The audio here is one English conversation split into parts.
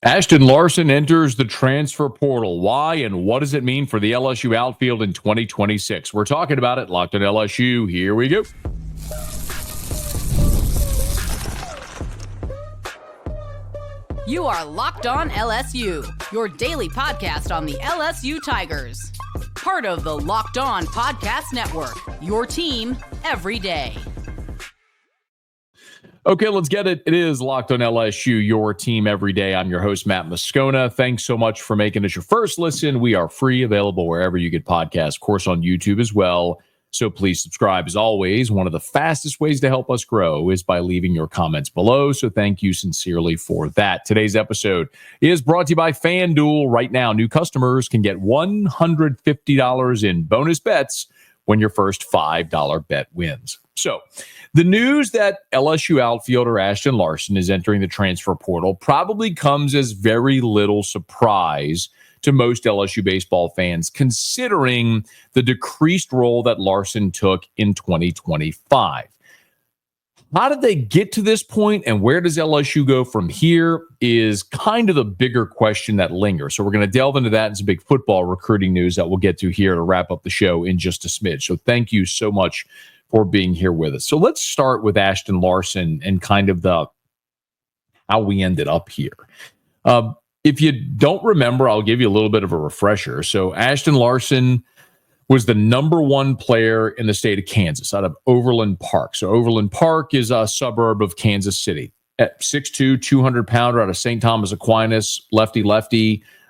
Ashton Larson enters the transfer portal. Why and what does it mean for the LSU outfield in 2026? We're talking about it. Locked on LSU. Here we go. You are Locked On LSU, your daily podcast on the LSU Tigers. Part of the Locked On Podcast Network, your team every day. Okay, let's get it. It is Locked on LSU, your team every day. I'm your host, Matt Moscona. Thanks so much for making us your first listen. We are free, available wherever you get podcasts, of course, on YouTube as well. So please subscribe. As always, one of the fastest ways to help us grow is by leaving your comments below. So thank you sincerely for that. Today's episode is brought to you by FanDuel. Right now, new customers can get $150 in bonus bets when your first $5 bet wins. So the news that LSU outfielder Ashton Larson is entering the transfer portal probably comes as very little surprise to most LSU baseball fans, considering the decreased role that Larson took in 2025. How did they get to this point, and where does LSU go from here is kind of the bigger question that lingers. So we're going to delve into that and some big football recruiting news that we'll get to here to wrap up the show in just a smidge. So thank you so much for being here with us. So let's start with Ashton Larson and kind of the how we ended up here. If you don't remember, I'll give you a little bit of a refresher. So Ashton Larson was the number one player in the state of Kansas out of Overland Park. So Overland Park is a suburb of Kansas City. At 6'2", 200-pounder out of St. Thomas Aquinas, lefty,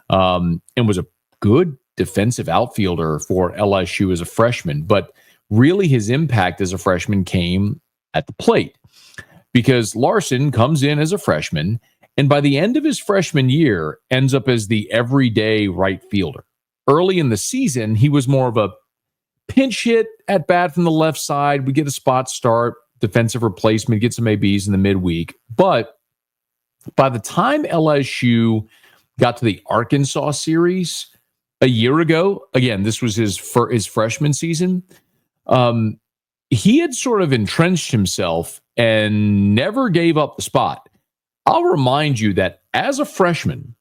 and was a good defensive outfielder for LSU as a freshman. But really his impact as a freshman came at the plate, because Larson comes in as a freshman and by the end of his freshman year ends up as the everyday right fielder. Early in the season, he was more of a pinch hit at bat from the left side. We get a spot start, defensive replacement, get some ABs in the midweek. But by the time LSU got to the Arkansas series a year ago, again, this was his freshman season, he had sort of entrenched himself and never gave up the spot. I'll remind you that as a freshman,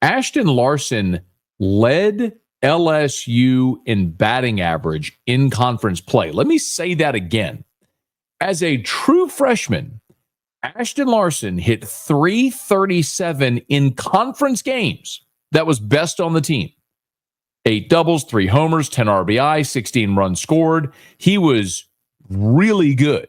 Ashton Larson led LSU in batting average in conference play. Let me say that again. As a true freshman, Ashton Larson hit .337 in conference games. That was best on the team. 8 doubles, 3 homers, 10 RBI, 16 runs scored. He was really good.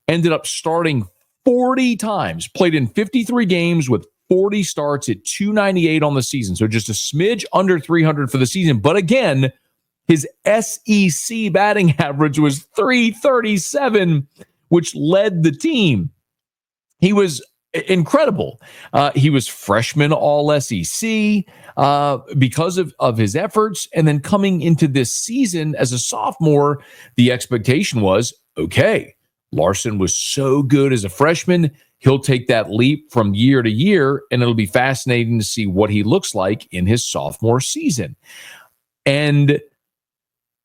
Ended up starting 40 times, played in 53 games with 40 starts at .298 on the season. So just a smidge under 300 for the season. But again, his SEC batting average was .337, which led the team. He was incredible. He was freshman all SEC because of his efforts. And then coming into this season as a sophomore, the expectation was, okay, Larson was so good as a freshman, he'll take that leap from year to year, and it'll be fascinating to see what he looks like in his sophomore season. And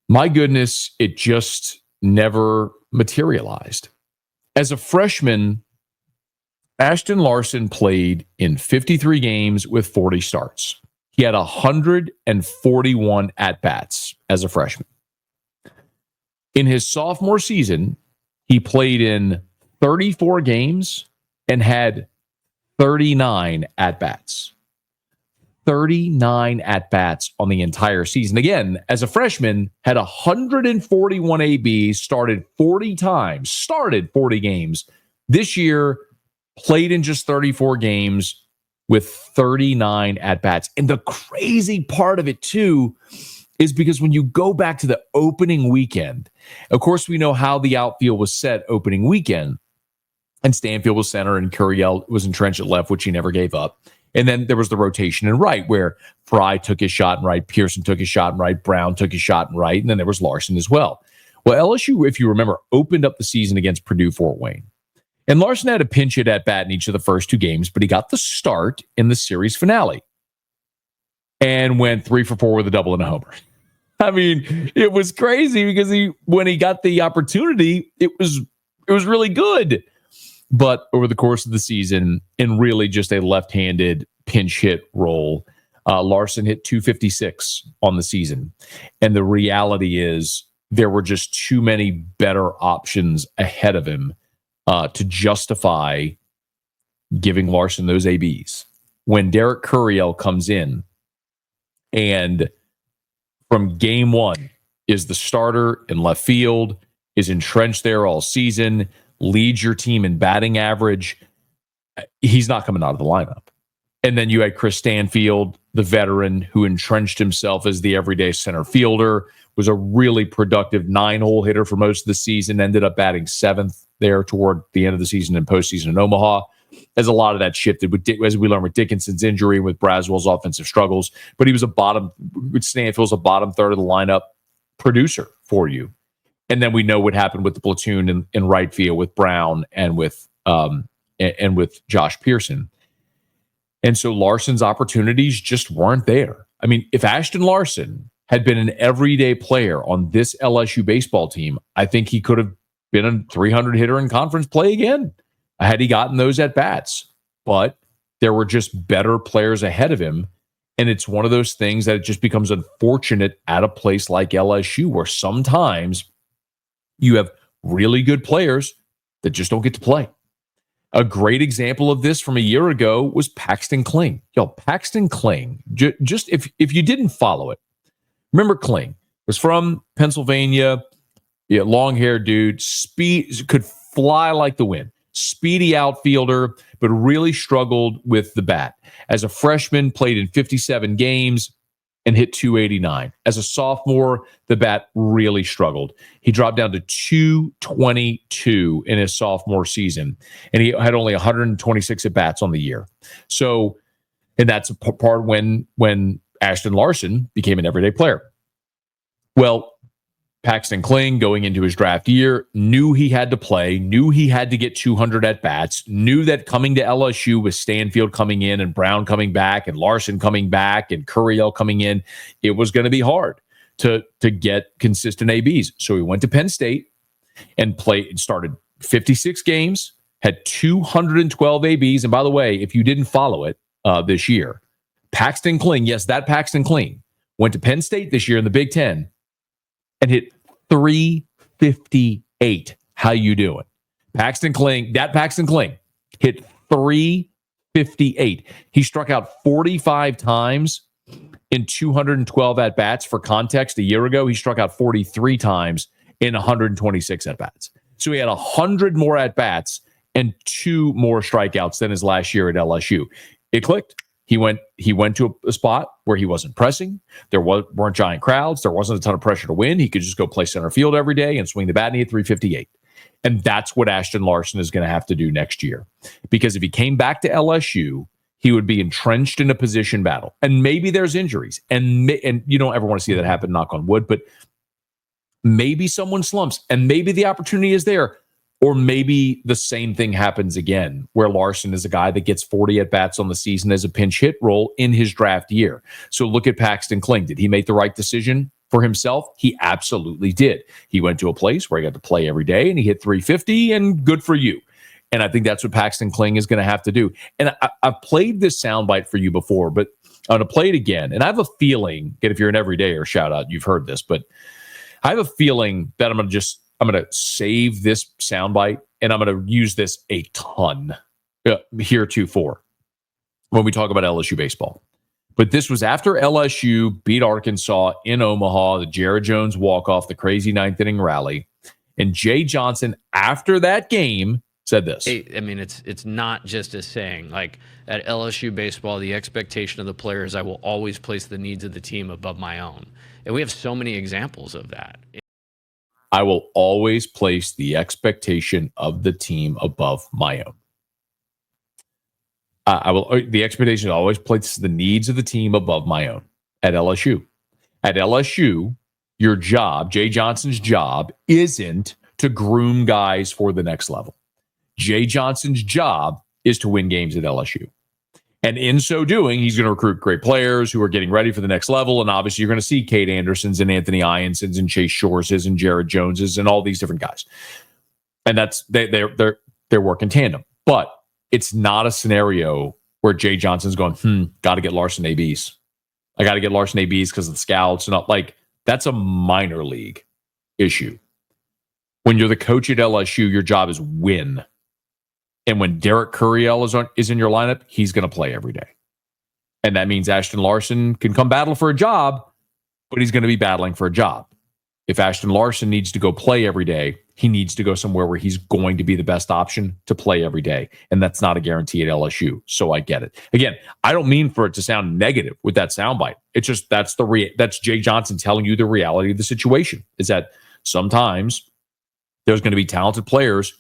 my goodness, it just never materialized. As a freshman, Ashton Larson played in 53 games with 40 starts. He had 141 at-bats as a freshman. In his sophomore season, he played in 34 games and had 39 at-bats. 39 at-bats on the entire season. Again, as a freshman, had 141 ABs, started 40 times, started 40 games. This year, played in just 34 games with 39 at-bats. And the crazy part of it, too, is because when you go back to the opening weekend, of course, we know how the outfield was set opening weekend. And Stanfield was center and Curiel was entrenched at left, which he never gave up. And then there was the rotation in right, where Fry took his shot in right, Pearson took his shot in right, Brown took his shot in right, and then there was Larson as well. Well, LSU, if you remember, opened up the season against Purdue-Fort Wayne. And Larson had a pinch hit at bat in each of the first 2 games, but he got the start in the series finale and went 3 for 4 with a double and a homer. I mean, it was crazy because when he got the opportunity, it was really good. But over the course of the season, in really just a left-handed pinch hit role. Larson hit 256 on the season. And the reality is there were just too many better options ahead of him to justify giving Larson those ABs. When Derek Curiel comes in and from game one is the starter in left field, is entrenched there all season, leads your team in batting average, he's not coming out of the lineup. And then you had Chris Stanfield, the veteran who entrenched himself as the everyday center fielder, was a really productive 9-hole hitter for most of the season, ended up batting 7th there toward the end of the season and postseason in Omaha. As a lot of that shifted, as we learned with Dickinson's injury, with Braswell's offensive struggles. But he was Stanfield's a bottom third of the lineup producer for you. And then we know what happened with the platoon in right field with Brown and with Josh Pearson. And so Larson's opportunities just weren't there. I mean, if Ashton Larson had been an everyday player on this LSU baseball team, I think he could have been a 300 hitter in conference play again, had he gotten those at bats. But there were just better players ahead of him. And it's one of those things that it just becomes unfortunate at a place like LSU, where sometimes you have really good players that just don't get to play. A great example of this from a year ago was Paxton Kling. Paxton Kling, just if you didn't follow it, remember Kling was from Pennsylvania, long-haired dude, speed, could fly like the wind. Speedy outfielder, but really struggled with the bat. As a freshman, played in 57 games and hit 289. As a sophomore, the bat really struggled. He dropped down to 222 in his sophomore season, and he had only 126 at-bats on the year. So, and that's a part when Ashton Larson became an everyday player. Well, Paxton Kling, going into his draft year, knew he had to play, knew he had to get 200 at-bats, knew that coming to LSU with Stanfield coming in and Brown coming back and Larson coming back and Curiel coming in, it was going to be hard to get consistent ABs. So he went to Penn State and started 56 games, had 212 ABs. And by the way, if you didn't follow it this year, Paxton Kling, yes, that Paxton Kling, went to Penn State this year in the Big Ten and hit 358. How you doing? Paxton Kling hit 358. He struck out 45 times in 212 at-bats. For context, a year ago, he struck out 43 times in 126 at-bats. So he had 100 more at-bats and 2 more strikeouts than his last year at LSU. It clicked. He went to a spot where he wasn't pressing. There weren't giant crowds. There wasn't a ton of pressure to win. He could just go play center field every day and swing the bat, and he hit 358. And that's what Ashton Larson is going to have to do next year. Because if he came back to LSU, he would be entrenched in a position battle. And maybe there's injuries. And you don't ever want to see that happen, knock on wood, but maybe someone slumps, and maybe the opportunity is there. Or maybe the same thing happens again, where Larson is a guy that gets 40 at-bats on the season as a pinch hit role in his draft year. So look at Paxton Kling. Did he make the right decision for himself? He absolutely did. He went to a place where he got to play every day, and he hit 350, and good for you. And I think that's what Paxton Kling is going to have to do. And I've played this soundbite for you before, but I'm going to play it again. And I have a feeling, if you're an everydayer, shout out, you've heard this, but I have a feeling that I'm going to save this soundbite, and I'm going to use this a ton heretofore when we talk about LSU baseball. But this was after LSU beat Arkansas in Omaha, the Jared Jones walk-off, the crazy ninth inning rally. And Jay Johnson, after that game, said this. I mean, it's not just a saying. Like, at LSU baseball, the expectation of the player is I will always place the needs of the team above my own. And we have so many examples of that. I will always place the expectation of the team above my own. The expectation is always place the needs of the team above my own at LSU. At LSU, your job, Jay Johnson's job, isn't to groom guys for the next level. Jay Johnson's job is to win games at LSU. And in so doing, he's going to recruit great players who are getting ready for the next level. And obviously, you're going to see Cade Andersons and Anthony Ionsons and Chase Shoreses and Jared Joneses and all these different guys. And that's they work in tandem. But it's not a scenario where Jay Johnson's going, got to get Larson ABs. I got to get Larson ABs because of the scouts. And like, that's a minor league issue. When you're the coach at LSU, your job is win. And when Derek Curiel is in your lineup, he's going to play every day. And that means Ashton Larson can come battle for a job, but he's going to be battling for a job. If Ashton Larson needs to go play every day, he needs to go somewhere where he's going to be the best option to play every day. And that's not a guarantee at LSU. So I get it. Again, I don't mean for it to sound negative with that soundbite. It's just that's Jay Johnson telling you the reality of the situation, is that sometimes there's going to be talented players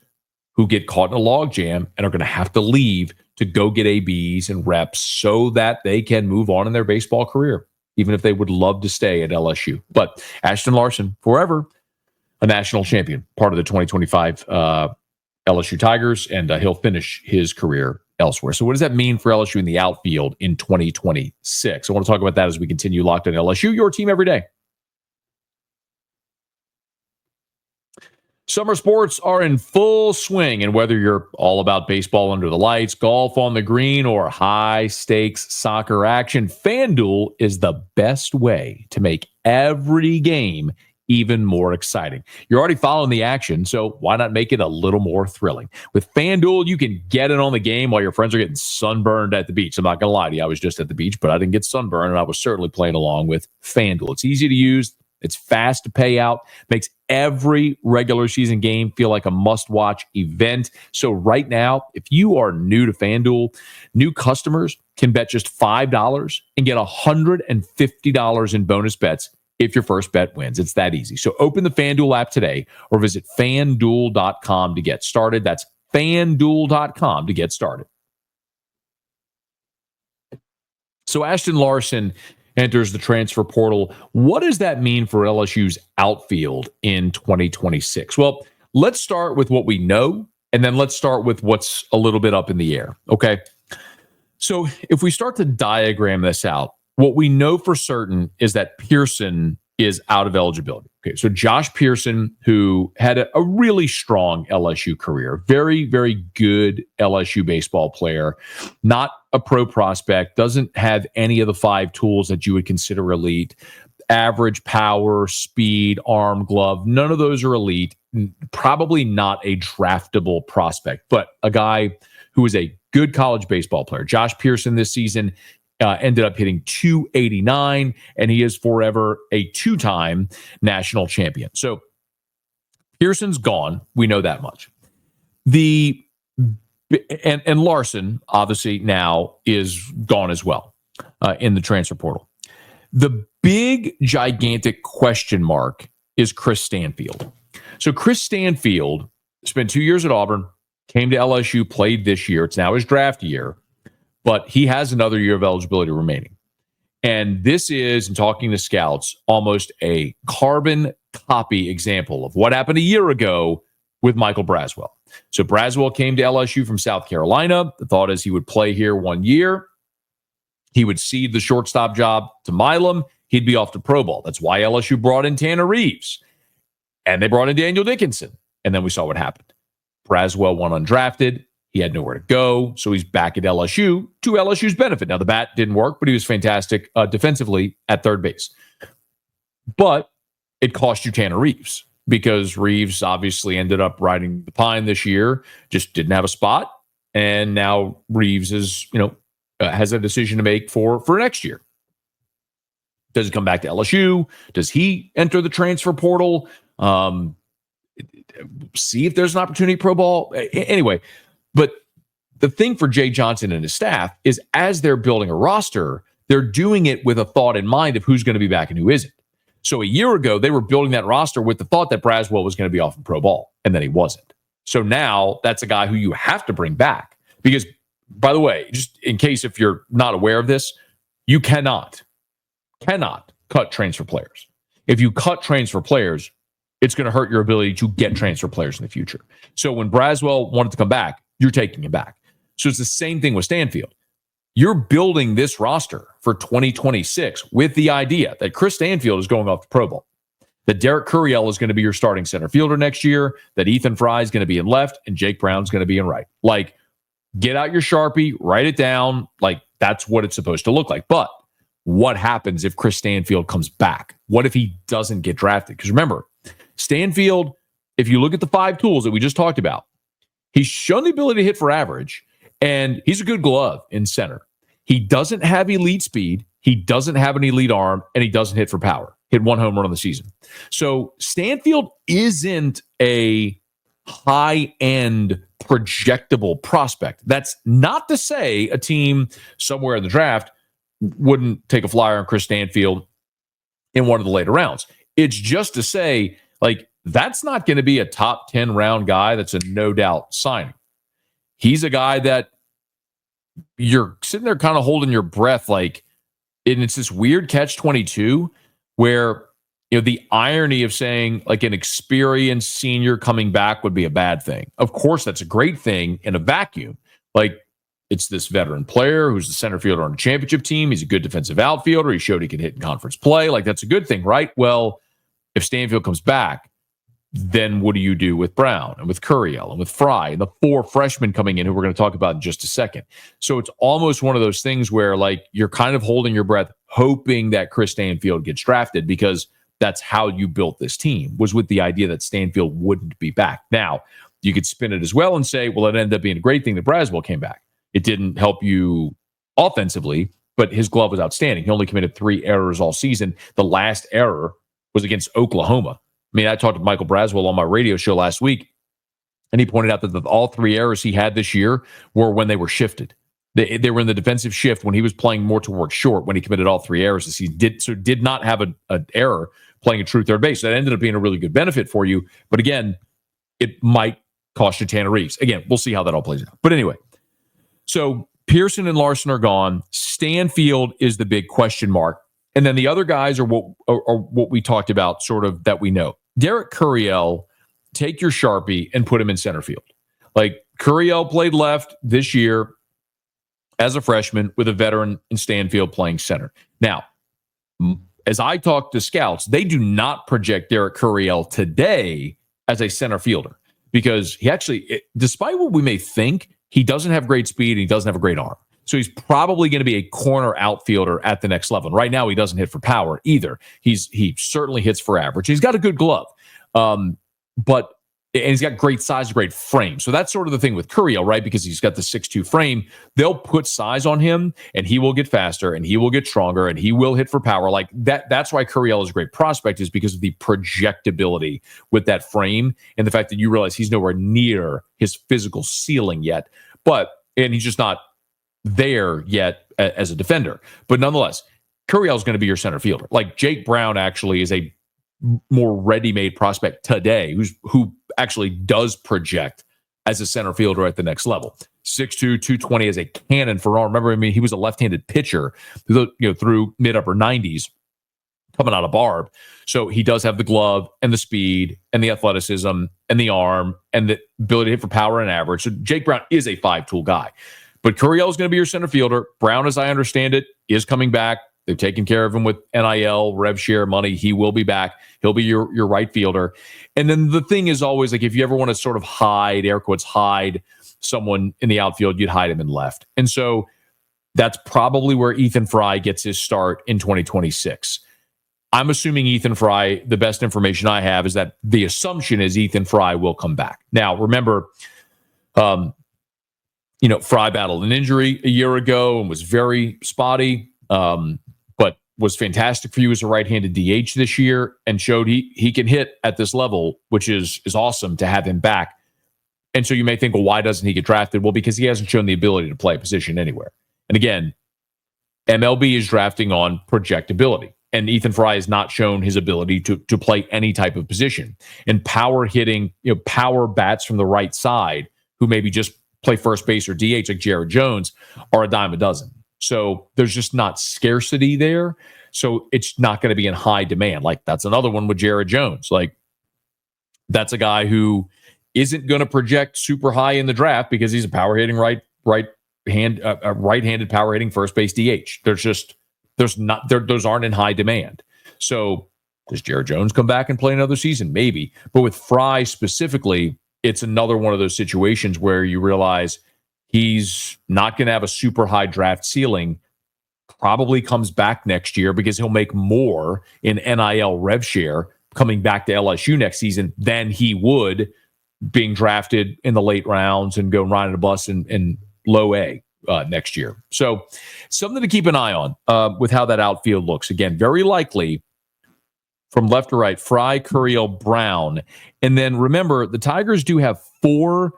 who get caught in a logjam and are going to have to leave to go get ABs and reps so that they can move on in their baseball career, even if they would love to stay at LSU. But Ashton Larson, forever a national champion, part of the 2025 LSU Tigers, and he'll finish his career elsewhere. So what does that mean for LSU in the outfield in 2026? I want to talk about that as we continue Locked On LSU, your team every day. Summer sports are in full swing, and whether you're all about baseball under the lights, golf on the green, or high-stakes soccer action, FanDuel is the best way to make every game even more exciting. You're already following the action, so why not make it a little more thrilling? With FanDuel, you can get in on the game while your friends are getting sunburned at the beach. I'm not going to lie to you, I was just at the beach, but I didn't get sunburned, and I was certainly playing along with FanDuel. It's easy to use. It's fast to pay out, makes every regular season game feel like a must-watch event. So right now, if you are new to FanDuel, new customers can bet just $5 and get $150 in bonus bets if your first bet wins. It's that easy. So open the FanDuel app today or visit FanDuel.com to get started. That's FanDuel.com to get started. So Ashton Larson enters the transfer portal. What does that mean for LSU's outfield in 2026? Well, let's start with what we know, and then let's start with what's a little bit up in the air, okay? So if we start to diagram this out, what we know for certain is that Pearson is out of eligibility. Okay, so Josh Pearson, who had a really strong LSU career, very, very good LSU baseball player, not a pro prospect, doesn't have any of the 5 tools that you would consider elite. Average power, speed, arm, glove, none of those are elite. Probably not a draftable prospect, but a guy who is a good college baseball player. Josh Pearson this season ended up hitting .289, and he is forever a 2-time national champion. So Pearson's gone. We know that much. And Larson, obviously, now is gone as well in the transfer portal. The big, gigantic question mark is Chris Stanfield. So Chris Stanfield spent 2 years at Auburn, came to LSU, played this year. It's now his draft year, but he has another year of eligibility remaining. And this is, in talking to scouts, almost a carbon copy example of what happened a year ago with Michael Braswell. So Braswell came to LSU from South Carolina. The thought is he would play here 1 year. He would cede the shortstop job to Milam. He'd be off to pro ball. That's why LSU brought in Tanner Reeves. And they brought in Daniel Dickinson. And then we saw what happened. Braswell went undrafted. He had nowhere to go. So he's back at LSU to LSU's benefit. Now, the bat didn't work, but he was fantastic defensively at third base. But it cost you Tanner Reeves, because Reeves obviously ended up riding the pine this year, just didn't have a spot. And now Reeves is, has a decision to make for next year. Does he come back to LSU? Does he enter the transfer portal? See if there's an opportunity pro ball. Anyway, but the thing for Jay Johnson and his staff is, as they're building a roster, they're doing it with a thought in mind of who's going to be back and who isn't. So a year ago, they were building that roster with the thought that Braswell was going to be off in pro ball, and then he wasn't. So now that's a guy who you have to bring back. Because, by the way, just in case if you're not aware of this, you cannot cut transfer players. If you cut transfer players, it's going to hurt your ability to get transfer players in the future. So when Braswell wanted to come back, you're taking him back. So it's the same thing with Stanfield. You're building this roster for 2026 with the idea that Chris Stanfield is going off to pro ball, that Derek Curiel is going to be your starting center fielder next year, that Ethan Fry is going to be in left, and Jake Brown's going to be in right. Like, get out your Sharpie, write it down. Like, that's what it's supposed to look like. But what happens if Chris Stanfield comes back? What if he doesn't get drafted? Because remember, Stanfield, if you look at the 5 tools that we just talked about, he's shown the ability to hit for average, and he's a good glove in center. He doesn't have elite speed. He doesn't have an elite arm, and he doesn't hit for power. Hit 1 home run on the season. So Stanfield isn't a high-end projectable prospect. That's not to say a team somewhere in the draft wouldn't take a flyer on Chris Stanfield in one of the later rounds. It's just to say, like, that's not going to be a top 10 round guy that's a no doubt signing. He's a guy that you're sitting there kind of holding your breath, like, and it's this weird catch-22 where, you know, the irony of saying like an experienced senior coming back would be a bad thing. Of course, that's a great thing in a vacuum. Like, it's this veteran player who's the center fielder on a championship team. He's a good defensive outfielder. He showed he could hit in conference play. Like, that's a good thing, right? Well, if Stanfield comes back, then what do you do with Brown and with Curiel and with Fry and the 4 freshmen coming in who we're going to talk about in just a second? So it's almost one of those things where, like, you're kind of holding your breath, hoping that Chris Stanfield gets drafted, because that's how you built this team, was with the idea that Stanfield wouldn't be back. Now, you could spin it as well and say, well, it ended up being a great thing that Braswell came back. It didn't help you offensively, but his glove was outstanding. He only committed 3 errors all season. The last error was against Oklahoma. I mean, I talked to Michael Braswell on my radio show last week, and he pointed out that all 3 errors he had this year were when they were shifted. They were in the defensive shift when he was playing more towards short, when he committed all 3 errors this season. Did not have an error playing a true third base. That ended up being a really good benefit for you. But again, it might cost you Tanner Reeves. Again, we'll see how that all plays out. But anyway, so Pearson and Larson are gone. Stanfield is the big question mark. And then the other guys are what we talked about, sort of, that we know. Derek Curiel, take your Sharpie and put him in center field. Like, Curiel played left this year as a freshman with a veteran in Stanfield playing center. Now, as I talk to scouts, they do not project Derek Curiel today as a center fielder, because he actually, despite what we may think, he doesn't have great speed and he doesn't have a great arm. So he's probably going to be a corner outfielder at the next level. And right now, he doesn't hit for power either. He certainly hits for average. He's got a good glove, but he's got great size, great frame. So that's sort of the thing with Curiel, right? Because he's got the 6'2" frame. They'll put size on him, and he will get faster, and he will get stronger, and he will hit for power. Like that. That's why Curiel is a great prospect, is because of the projectability with that frame, and the fact that you realize he's nowhere near his physical ceiling yet. And he's just not there yet as a defender. But nonetheless, Curiel is going to be your center fielder. Like, Jake Brown actually is a more ready-made prospect today who actually does project as a center fielder at the next level. 6'2", 220 as a cannon for arm. Remember, I mean, he was a left-handed pitcher through mid-upper 90s coming out of Barb. So he does have the glove and the speed and the athleticism and the arm and the ability to hit for power and average. So Jake Brown is a 5-tool guy. But Curiel is going to be your center fielder. Brown, as I understand it, is coming back. They've taken care of him with NIL, rev share money. He will be back. He'll be your right fielder. And then the thing is always, like, if you ever want to sort of hide, air quotes, hide someone in the outfield, you'd hide him in left. And so that's probably where Ethan Fry gets his start in 2026. I'm assuming Ethan Fry, the best information I have is that the assumption is Ethan Fry will come back. Now, remember, Fry battled an injury a year ago and was very spotty, but was fantastic for you as a right-handed DH this year and showed he can hit at this level, which is awesome to have him back. And so you may think, well, why doesn't he get drafted? Well, because he hasn't shown the ability to play a position anywhere. And again, MLB is drafting on projectability. And Ethan Fry has not shown his ability to play any type of position. And power hitting, power bats from the right side who maybe just play first base or DH like Jared Jones are a dime a dozen. So there's just not scarcity there. So it's not going to be in high demand. Like, that's another one with Jared Jones. Like, that's a guy who isn't going to project super high in the draft because he's a power hitting right-handed power hitting first base DH. Those aren't in high demand. So does Jared Jones come back and play another season? Maybe. But with Fry specifically, it's another one of those situations where you realize He's not going to have a super high draft ceiling. Probably comes back next year because he'll make more in NIL rev share coming back to LSU next season than he would being drafted in the late rounds and going riding a bus in low A next year. So something to keep an eye on with how that outfield looks. Again, very likely from left to right, Fry, Curiel, Brown. And then remember, the Tigers do have 4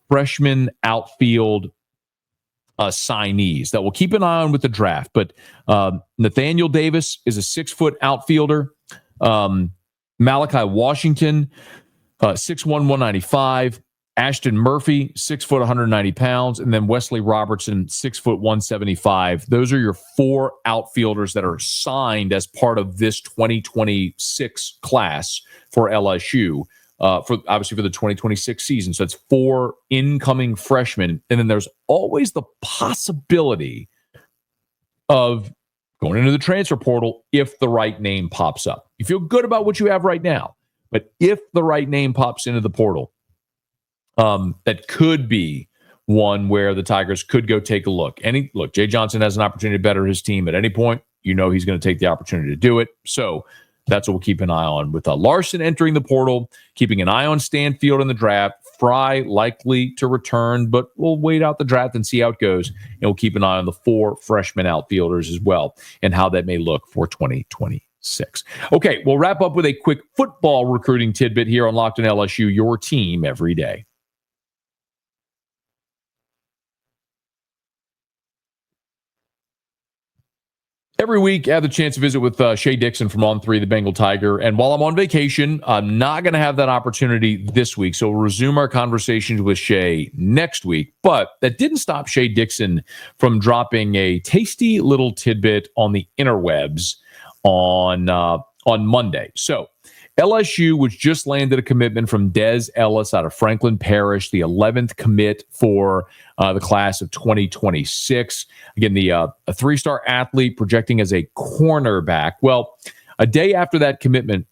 freshman outfield signees that we'll keep an eye on with the draft. But Nathaniel Davis is a 6-foot outfielder. Malachi Washington, 6'1", 195. Ashton Murphy, 6 foot, 190 pounds. And then Wesley Robertson, 6 foot, 175. Those are your 4 outfielders that are signed as part of this 2026 class for LSU. For the 2026 season. So it's 4 incoming freshmen. And then there's always the possibility of going into the transfer portal if the right name pops up. You feel good about what you have right now, but if the right name pops into the portal, that could be one where the Tigers could go take a look. Jay Johnson has an opportunity to better his team at any point. You know he's going to take the opportunity to do it. So that's what we'll keep an eye on with Larson entering the portal, keeping an eye on Stanfield in the draft. Fry likely to return, but we'll wait out the draft and see how it goes. And we'll keep an eye on the 4 freshman outfielders as well and how that may look for 2026. Okay, we'll wrap up with a quick football recruiting tidbit here on Locked On LSU, your team every day. Every week, I have the chance to visit with Shea Dixon from On3, the Bengal Tiger. And while I'm on vacation, I'm not going to have that opportunity this week. So we'll resume our conversations with Shea next week. But that didn't stop Shea Dixon from dropping a tasty little tidbit on the interwebs on Monday. So LSU was just landed a commitment from Des Ellis out of Franklin Parish, the 11th commit for the class of 2026. Again, a 3-star athlete projecting as a cornerback. Well, a day after that commitment,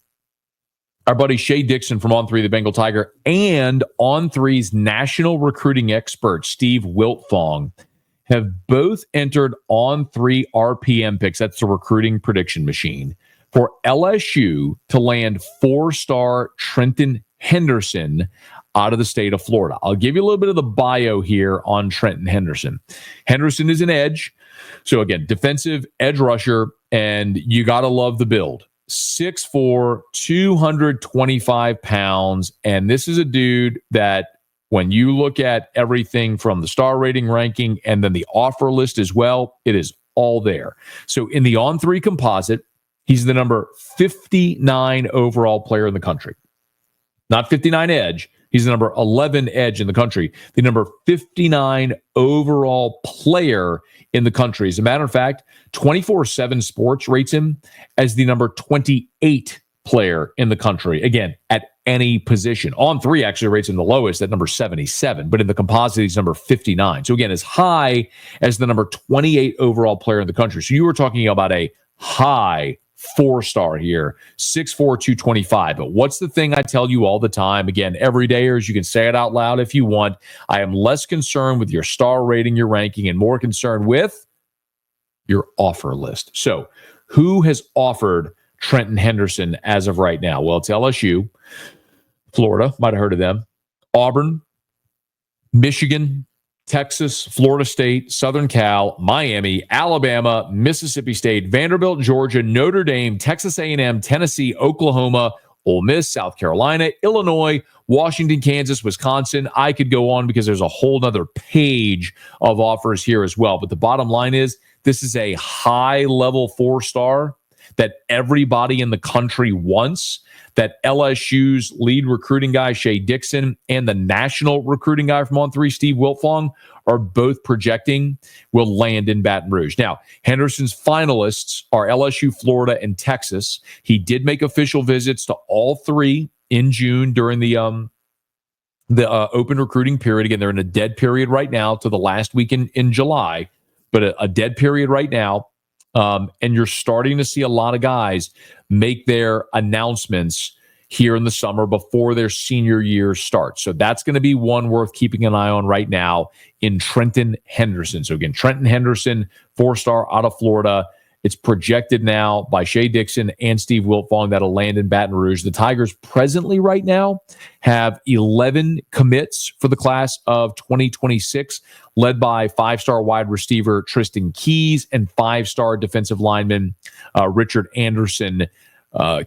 our buddy Shea Dixon from On3, the Bengal Tiger, and On3's national recruiting expert, Steve Wiltfong, have both entered On3 RPM picks. That's the recruiting prediction machine for LSU to land 4-star Trenton Henderson out of the state of Florida. I'll give you a little bit of the bio here on Trenton Henderson. Henderson is an edge. So again, defensive edge rusher, and you got to love the build. 6'4", 225 pounds. And this is a dude that when you look at everything from the star rating ranking and then the offer list as well, it is all there. So in the On3 composite, he's the number 59 overall player in the country. Not 59 edge. He's the number 11 edge in the country. The number 59 overall player in the country. As a matter of fact, 24/7 Sports rates him as the number 28 player in the country. Again, at any position. On3 actually rates him the lowest at number 77, but in the composite, he's number 59. So again, as high as the number 28 overall player in the country. So you were talking about a high 4-star here, 6'4", 225. But what's the thing I tell you all the time? Again, everydayers, you can say it out loud if you want. I am less concerned with your star rating, your ranking, and more concerned with your offer list. So who has offered Trenton Henderson as of right now? Well, it's LSU, Florida, might have heard of them, Auburn, Michigan, Texas, Florida State, Southern Cal, Miami, Alabama, Mississippi State, Vanderbilt, Georgia, Notre Dame, Texas A&M, Tennessee, Oklahoma, Ole Miss, South Carolina, Illinois, Washington, Kansas, Wisconsin. I could go on because there's a whole nother page of offers here as well. But the bottom line is this is a high-level 4-star that everybody in the country wants, that LSU's lead recruiting guy, Shea Dixon, and the national recruiting guy from On3, Steve Wiltfong, are both projecting will land in Baton Rouge. Now, Henderson's finalists are LSU, Florida, and Texas. He did make official visits to all 3 in June during the open recruiting period. Again, they're in a dead period right now to the last week in July, but a dead period right now. And you're starting to see a lot of guys make their announcements here in the summer before their senior year starts. So that's going to be one worth keeping an eye on right now in Trenton Henderson. So again, Trenton Henderson, 4-star out of Florida. It's projected now by Shea Dixon and Steve Wiltfong that'll land in Baton Rouge. The Tigers presently right now have 11 commits for the class of 2026, led by 5-star wide receiver Tristan Keys and 5-star defensive lineman Richard Anderson.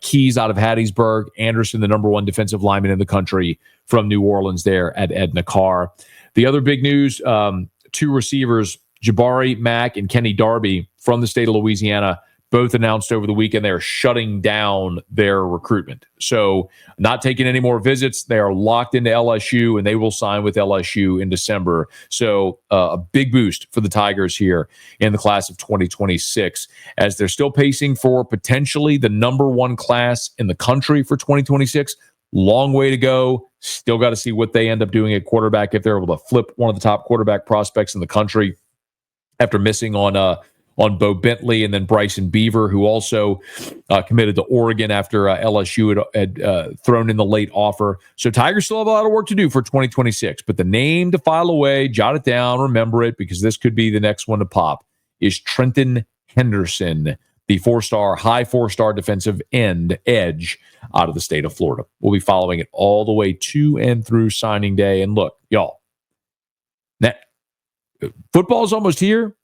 Keys out of Hattiesburg, Anderson, the number 1 defensive lineman in the country from New Orleans there at Edna Carr. The other big news, 2 receivers, Jabari Mack and Kenny Darby from the state of Louisiana, both announced over the weekend they're shutting down their recruitment. So not taking any more visits. They are locked into LSU, and they will sign with LSU in December. So a big boost for the Tigers here in the class of 2026, as they're still pacing for potentially the number 1 class in the country for 2026. Long way to go. Still got to see what they end up doing at quarterback, if they're able to flip one of the top quarterback prospects in the country after missing on Bo Bentley and then Bryson Beaver, who also committed to Oregon after LSU had thrown in the late offer. So Tigers still have a lot of work to do for 2026. But the name to file away, jot it down, remember it, because this could be the next one to pop, is Trenton Henderson, the 4-star, high 4-star defensive edge out of the state of Florida. We'll be following it all the way to and through signing day. And look, y'all, football is almost here.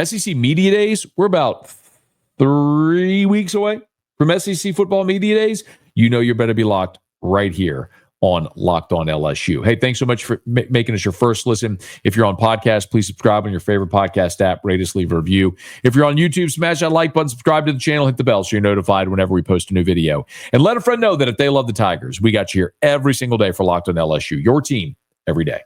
SEC Media Days, we're about 3 weeks away from SEC Football Media Days. You know you better be locked right here on Locked On LSU. Hey, thanks so much for making us your first listen. If you're on podcast, please subscribe on your favorite podcast app. Rate us, leave a review. If you're on YouTube, smash that like button, subscribe to the channel, hit the bell so you're notified whenever we post a new video. And let a friend know that if they love the Tigers, we got you here every single day for Locked On LSU, your team every day.